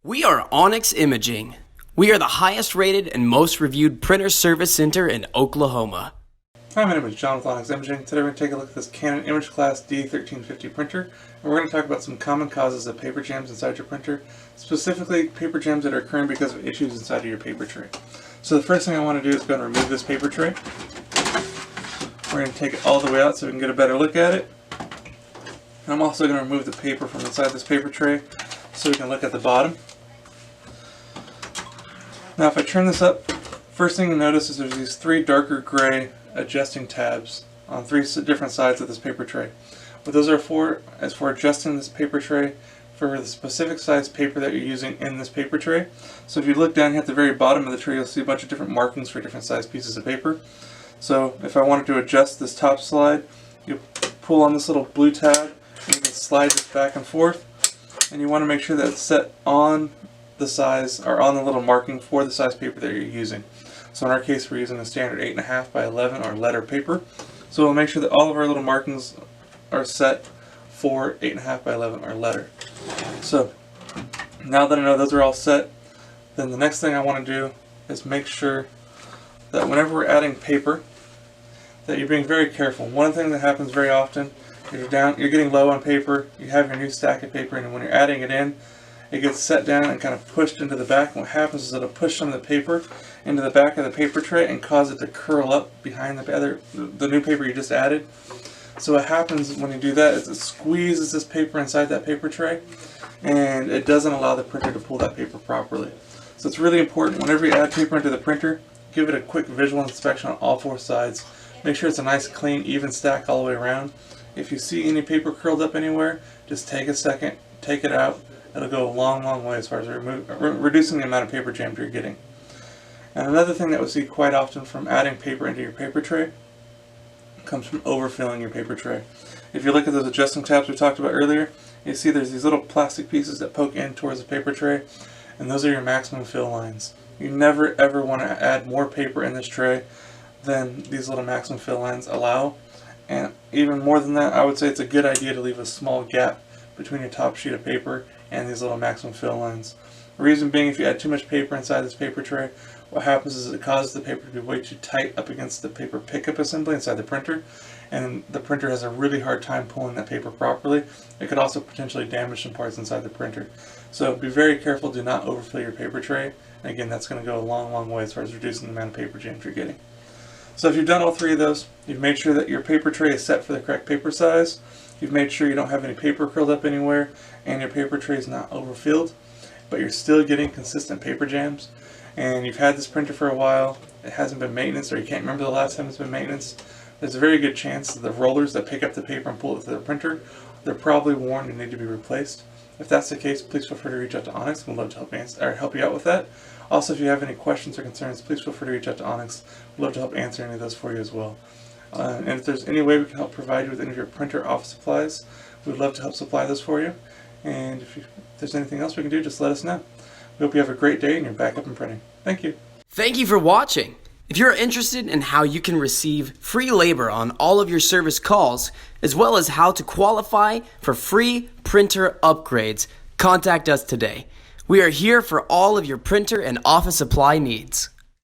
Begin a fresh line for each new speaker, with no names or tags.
We are Onyx Imaging. We are the highest rated and most reviewed printer service center in Oklahoma.
Hi, my name is John with Onyx Imaging. Today we're going to take a look at this Canon imageCLASS D1350 printer, and we're going to talk about some common causes of paper jams inside your printer, specifically paper jams that are occurring because of issues inside of your paper tray. So the first thing I want to do is go and remove this paper tray. We're going to take it all the way out so we can get a better look at it. And I'm also going to remove the paper from inside this paper tray so we can look at the bottom. Now if I turn this up, first thing you notice is there's these three darker gray adjusting tabs on three different sides of this paper tray. What those are for is for adjusting this paper tray for the specific size paper that you're using in this paper tray. So if you look down here at the very bottom of the tray, you'll see a bunch of different markings for different size pieces of paper. So if I wanted to adjust this top slide, you pull on this little blue tab, and you can slide this back and forth, and you want to make sure that it's set on the size, or on the little marking for the size paper that you're using. So in our case we're using a standard 8.5 by 11 or letter paper. So we'll make sure that all of our little markings are set for 8.5 by 11 or letter. So now that I know those are all set, then the next thing I want to do is make sure that whenever we're adding paper, that you're being very careful. One thing that happens very often is you're getting low on paper, you have your new stack of paper, and when you're adding it in, it gets set down and kind of pushed into the back. And what happens is it'll push some of the paper into the back of the paper tray and cause it to curl up behind the new paper you just added. So what happens when you do that is it squeezes this paper inside that paper tray, and it doesn't allow the printer to pull that paper properly. So it's really important whenever you add paper into the printer, give it a quick visual inspection on all four sides. Make sure it's a nice clean even stack all the way around. If you see any paper curled up anywhere, just take a second, take it out. It'll go a long way as far as reducing the amount of paper jams you're getting. And another thing that we see quite often from adding paper into your paper tray comes from overfilling your paper tray. If you look at those adjusting tabs we talked about earlier, you see there's these little plastic pieces that poke in towards the paper tray, and those are your maximum fill lines. You never ever want to add more paper in this tray than these little maximum fill lines allow. And even more than that, I would say it's a good idea to leave a small gap between your top sheet of paper and these little maximum fill lines. The reason being, if you add too much paper inside this paper tray, what happens is it causes the paper to be way too tight up against the paper pickup assembly inside the printer, and the printer has a really hard time pulling that paper properly. It could also potentially damage some parts inside the printer. So be very careful, do not overfill your paper tray, and again, that's going to go a long way as far as reducing the amount of paper jams you're getting. So if you've done all three of those, you've made sure that your paper tray is set for the correct paper size, you've made sure you don't have any paper curled up anywhere, and your paper tray is not overfilled, but you're still getting consistent paper jams, and you've had this printer for a while, it hasn't been maintenance, or you can't remember the last time it's been maintenance, there's a very good chance that the rollers that pick up the paper and pull it to the printer, they're probably worn and need to be replaced. If that's the case, please feel free to reach out to Onyx. We'd love to help you out with that. Also, if you have any questions or concerns, please feel free to reach out to Onyx. We'd love to help answer any of those for you as well. And if there's any way we can help provide you with any of your printer office supplies, we'd love to help supply those for you. And if there's anything else we can do, just let us know. We hope you have a great day and you're back up and printing. Thank you.
Thank you for watching. If you're interested in how you can receive free labor on all of your service calls, as well as how to qualify for free printer upgrades, contact us today. We are here for all of your printer and office supply needs.